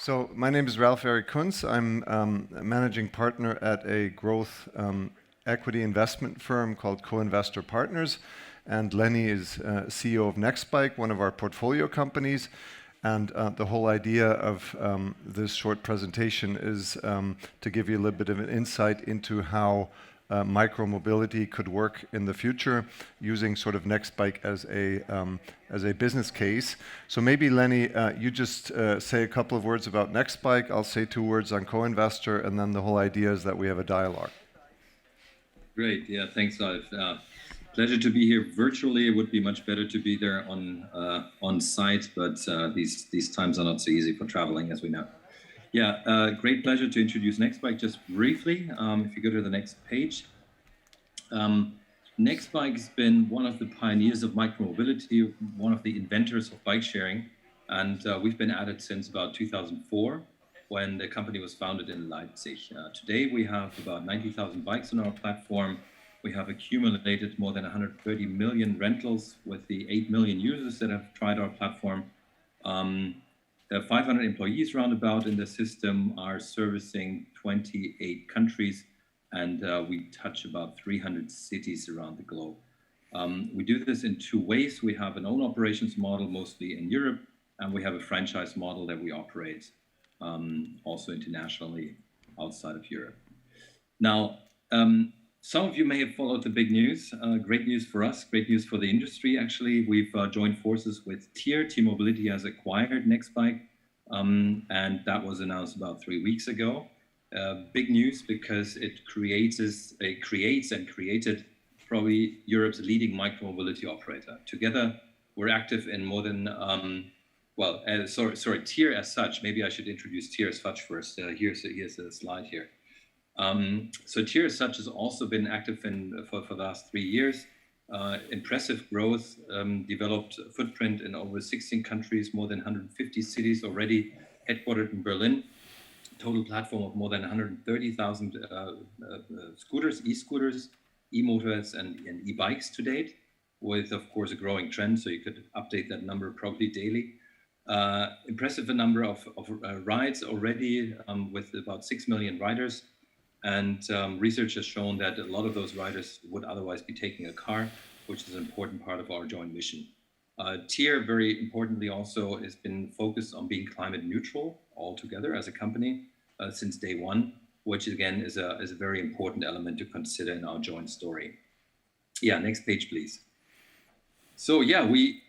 So my name is Ralph Eric Kunz. I'm a managing partner at a growth equity investment firm called Co-Investor Partners. And Lenny is CEO of Nextbike, one of our portfolio companies. And the whole idea of this short presentation is to give you a little bit of an insight into how micro-mobility could work in the future using sort of Nextbike as a business case. So maybe Lenny, you just say a couple of words about Nextbike. I'll say 2 words on Co-Investor, and then the whole idea is that we have a dialogue. Great. Yeah, thanks, Ralph. Pleasure to be here virtually. It would be much better to be there on site, but these times are not so easy for traveling, as we know. Yeah, great pleasure to introduce Nextbike just briefly. If you go to the next page. Nextbike has been one of the pioneers of micromobility, one of the inventors of bike sharing, and we've been at it since about 2004, when the company was founded in Leipzig. Today we have about 90,000 bikes on our platform. We have accumulated more than 130 million rentals with the 8 million users that have tried our platform. There are 500 employees roundabout in the system, are servicing 28 countries, and we touch about 300 cities around the globe. We do this in 2 ways. We have an own operations model, mostly in Europe, and we have a franchise model that we operate also internationally outside of Europe. Now, some of you may have followed the big news. Great news for us, great news for the industry, actually. We've joined forces with Tier. T-Mobility has acquired Nextbike, and that was announced about 3 weeks ago. Big news because it creates and created probably Europe's leading micromobility operator. Together, we're active in more than, Tier as such. Maybe I should introduce Tier as such first. Here's a slide here. So Tier as such has also been active for the last 3 years. Impressive growth, developed a footprint in over 16 countries, more than 150 cities already, headquartered in Berlin. Total platform of more than 130,000 scooters, e-scooters, e-motors, and e-bikes to date, with, of course, a growing trend, so you could update that number probably daily. Impressive number of rides already, with about 6 million riders. And research has shown that a lot of those riders would otherwise be taking a car, which is an important part of our joint mission. Tier, very importantly, also has been focused on being climate neutral altogether as a company since day one, which again is a very important element to consider in our joint story. Yeah, next page, please. So yeah, we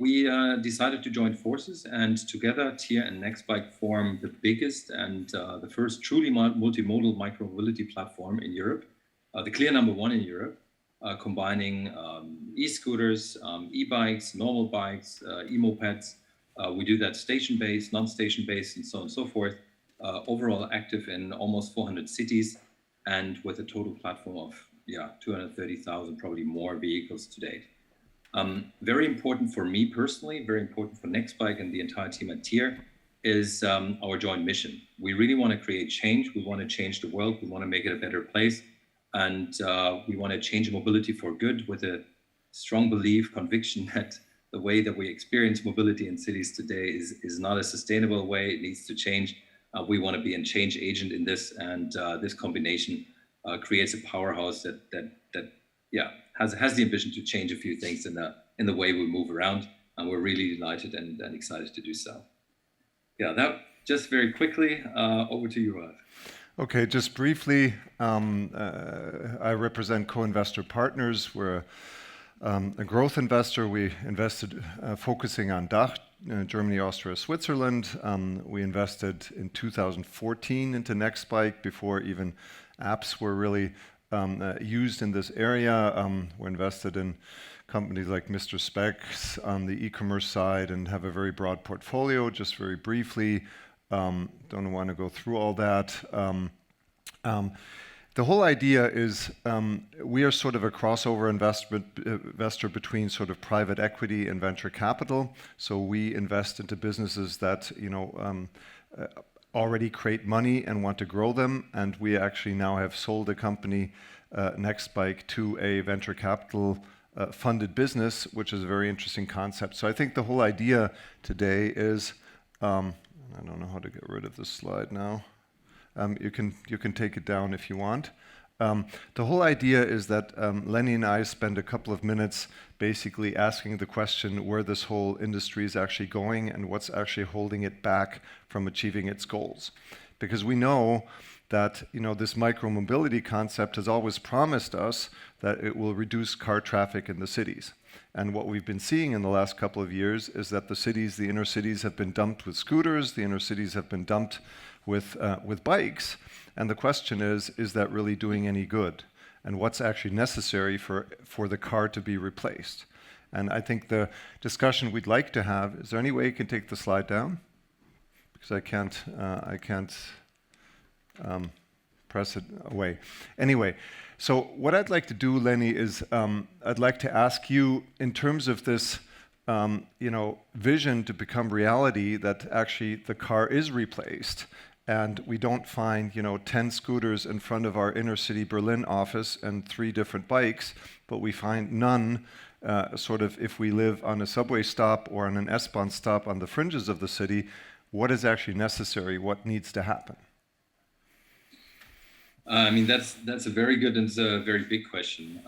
decided to join forces, and together Tier and Nextbike form the biggest and the first truly multimodal micromobility platform in Europe, the clear number 1 in Europe, combining e-scooters, e-bikes, normal bikes, e-mopeds. We do that station-based, non-station-based, and so on and so forth. Overall active in almost 400 cities, and with a total platform of 230,000, probably more vehicles to date. Very important for me personally, very important for Nextbike and the entire team at Tier is our joint mission. We really want to create change. We want to change the world. We want to make it a better place. And we want to change mobility for good, with a strong belief, conviction that the way that we experience mobility in cities today is not a sustainable way. It needs to change. We want to be a change agent in this, and this combination creates a powerhouse that has the ambition to change a few things in the way we move around, and we're really delighted and excited to do so. Yeah, that just very quickly, over to you, Ralph. Okay, just briefly, I represent Co-Investor Partners. We're a growth investor. We invested focusing on DACH, Germany, Austria, Switzerland. We invested in 2014 into Nextbike before even apps were really used in this area. We're invested in companies like Mr. Specs on the e-commerce side and have a very broad portfolio. Just very briefly, don't want to go through all that. The whole idea is we are sort of a crossover investor between sort of private equity and venture capital. So we invest into businesses that already create money and want to grow them. And we actually now have sold a company, Nextbike, to a venture capital funded business, which is a very interesting concept. So I think the whole idea today is, I'm I don't know how to get rid of this slide now. You can take it down if you want. The whole idea is that Lenny and I spend a couple of minutes basically asking the question where this whole industry is actually going and what's actually holding it back from achieving its goals. Because we know that this micromobility concept has always promised us that it will reduce car traffic in the cities. And what we've been seeing in the last couple of years is that the inner cities have been dumped with scooters, the inner cities have been dumped with bikes. And the question is that really doing any good? And what's actually necessary for the car to be replaced? And I think the discussion we'd like to have, is there any way you can take the slide down? Because I can't press it away. Anyway, so what I'd like to do, Lenny, is I'd like to ask you, in terms of this vision to become reality, that actually the car is replaced, and we don't find 10 scooters in front of our inner city Berlin office and 3 different bikes, but we find none sort of if we live on a subway stop or on an S-Bahn stop on the fringes of the city. What is actually necessary? What needs to happen? I mean, that's a very good and a very big question.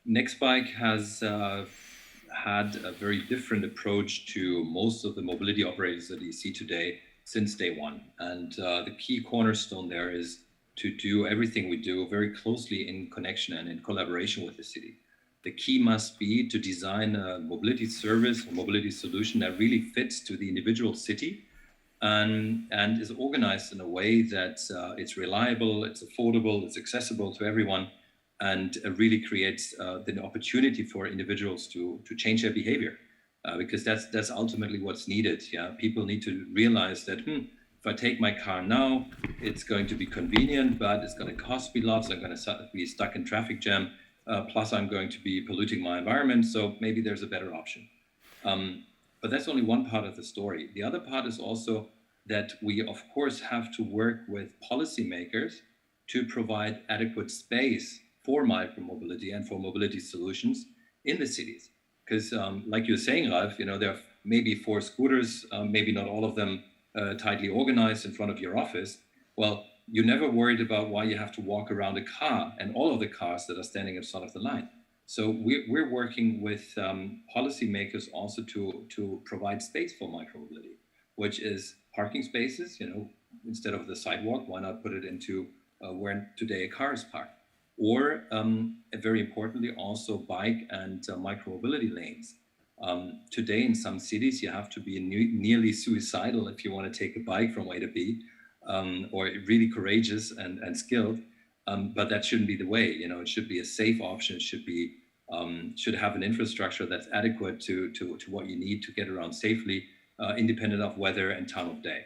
Nextbike has had a very different approach to most of the mobility operators that you see today since day one. And the key cornerstone there is to do everything we do very closely in connection and in collaboration with the city. The key must be to design a mobility service, a mobility solution that really fits to the individual city and is organized in a way that it's reliable, it's affordable, it's accessible to everyone, and really creates the opportunity for individuals to change their behavior. Because that's ultimately what's needed. Yeah, people need to realize that if I take my car now, it's going to be convenient, but it's going to cost me lots. I'm going to be stuck in traffic jam. Plus, I'm going to be polluting my environment. So maybe there's a better option. But that's only one part of the story. The other part is also that we, of course, have to work with policymakers to provide adequate space for micromobility and for mobility solutions in the cities. Because like you're saying, Ralf, there are maybe 4 scooters, maybe not all of them tightly organized in front of your office. Well, you're never worried about why you have to walk around a car and all of the cars that are standing in front of the line. So we're working with policymakers also to provide space for micromobility, which is parking spaces. Instead of the sidewalk, why not put it into where today a car is parked? Or very importantly, also bike and micromobility lanes. Today in some cities, you have to be nearly suicidal if you want to take a bike from A to B, or really courageous and skilled. But that shouldn't be the way. It should be a safe option. It should have an infrastructure that's adequate to what you need to get around safely, independent of weather and time of day.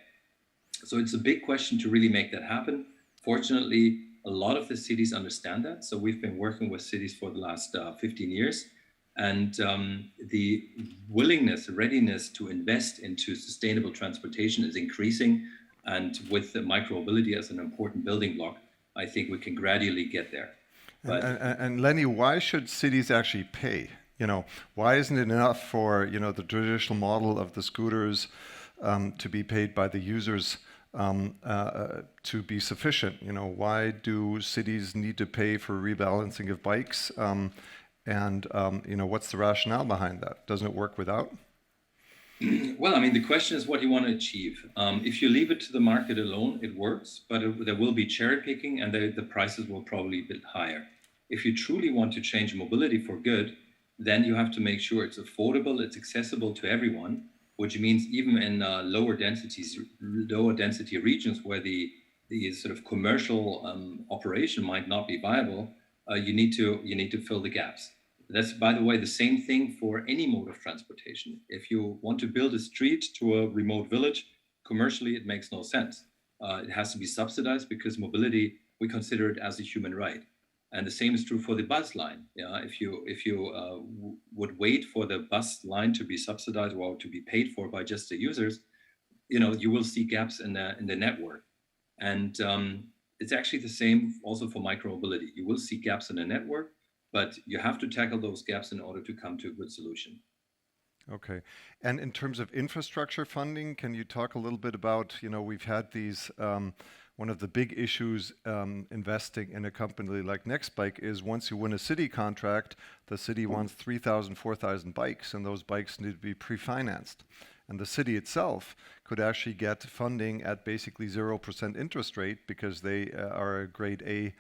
So it's a big question to really make that happen. Fortunately, a lot of the cities understand that. So we've been working with cities for the last 15 years. And the willingness, readiness to invest into sustainable transportation is increasing. And with the micromobility as an important building block, I think we can gradually get there. And Lenny, why should cities actually pay? Why isn't it enough for the traditional model of the scooters to be paid by the users to be sufficient? Why do cities need to pay for rebalancing of bikes? And what's the rationale behind that? Doesn't it work without? Well, I mean, the question is what you want to achieve. If you leave it to the market alone, it works, but there will be cherry picking and the prices will probably be a bit higher. If you truly want to change mobility for good, then you have to make sure it's affordable, it's accessible to everyone, which means even in lower density regions where the sort of commercial operation might not be viable, you need to fill the gaps. That's, by the way, the same thing for any mode of transportation. If you want to build a street to a remote village, commercially it makes no sense. It has to be subsidized because mobility, we consider it as a human right. And the same is true for the bus line. If you would wait for the bus line to be subsidized or to be paid for by just the users, you will see gaps in the network. And it's actually the same also for micromobility. You will see gaps in the network, but you have to tackle those gaps in order to come to a good solution. Okay. And in terms of infrastructure funding, can you talk a little bit about, we've had these, one of the big issues investing in a company like Nextbike is once you win a city contract, the city wants 3,000, 4,000 bikes, and those bikes need to be pre-financed. And the city itself could actually get funding at basically 0% interest rate because they are a grade A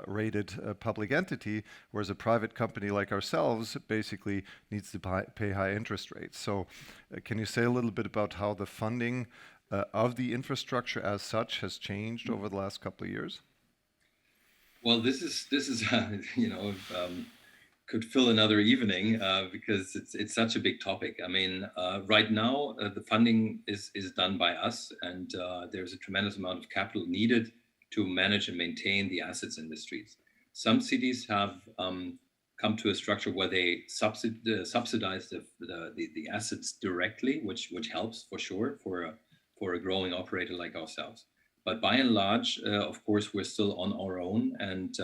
rated public entity, whereas a private company like ourselves basically needs to pay high interest rates. So can you say a little bit about how the funding of the infrastructure as such has changed over the last couple of years? Well, this is could fill another evening because it's such a big topic. I mean, right now the funding is done by us, and there's a tremendous amount of capital needed to manage and maintain the assets in the streets. Some cities have come to a structure where they subsidize the assets directly, which helps for sure for a growing operator like ourselves. But by and large, of course, we're still on our own, and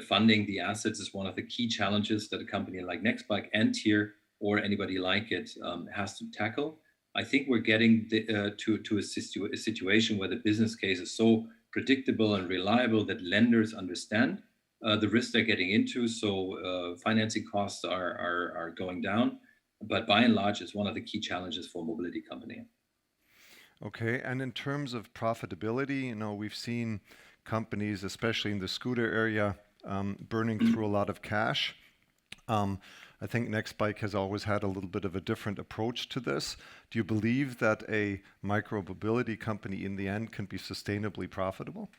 funding the assets is one of the key challenges that a company like Nextbike and Tier or anybody like it has to tackle. I think we're getting to a situation where the business case is so predictable and reliable that lenders understand the risk they're getting into. So financing costs are going down. But by and large, it's one of the key challenges for a mobility company. Okay, and in terms of profitability, we've seen companies, especially in the scooter area, burning through a lot of cash. I think Nextbike has always had a little bit of a different approach to this. Do you believe that a micro-mobility company in the end can be sustainably profitable?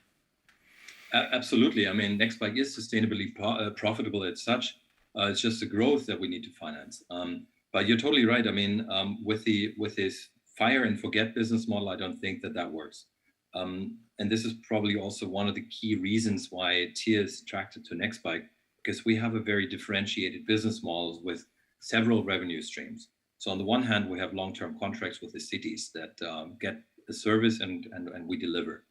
Absolutely. I mean, Nextbike is sustainably profitable as such. It's just the growth that we need to finance. But you're totally right. I mean, with this fire and forget business model, I don't think that works. And this is probably also one of the key reasons why Tier is attracted to Nextbike, because we have a very differentiated business model with several revenue streams. So on the one hand, we have long-term contracts with the cities that get the service and we deliver.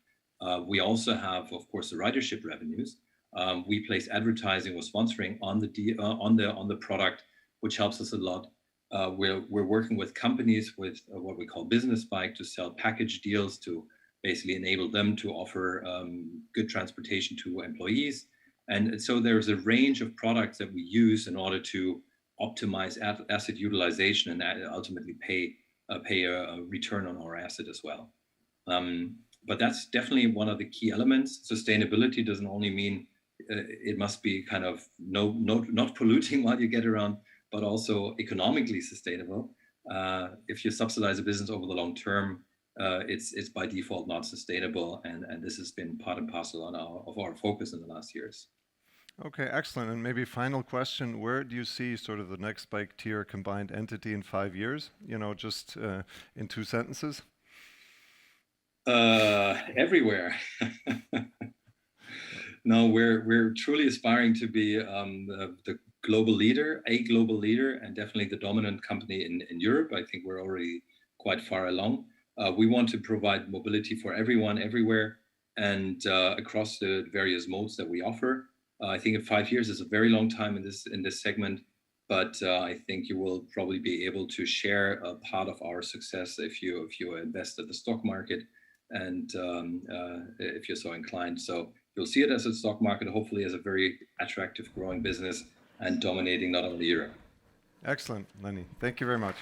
We also have, of course, the ridership revenues. We place advertising or sponsoring on the product, which helps us a lot. We're working with companies with what we call business bike to sell package deals to basically enable them to offer good transportation to employees. And so there's a range of products that we use in order to optimize asset utilization and ultimately pay a return on our asset as well. But that's definitely one of the key elements. Sustainability doesn't only mean it must be kind of not polluting while you get around, but also economically sustainable. If you subsidize a business over the long term, it's by default not sustainable, and this has been part and parcel of our focus in the last years. Okay, excellent. And maybe final question, where do you see sort of the Nextbike Tier combined entity in 5 years? Just in 2 sentences? Everywhere. No, we're truly aspiring to be the global leader, and definitely the dominant company in Europe. I think we're already quite far along. We want to provide mobility for everyone, everywhere, and across the various modes that we offer. I think 5 years is a very long time in this segment, but I think you will probably be able to share a part of our success if you invest at the stock market, and if you're so inclined. So you'll see it as a stock market, hopefully as a very attractive growing business and dominating not only Europe. Excellent, Lenny. Thank you very much.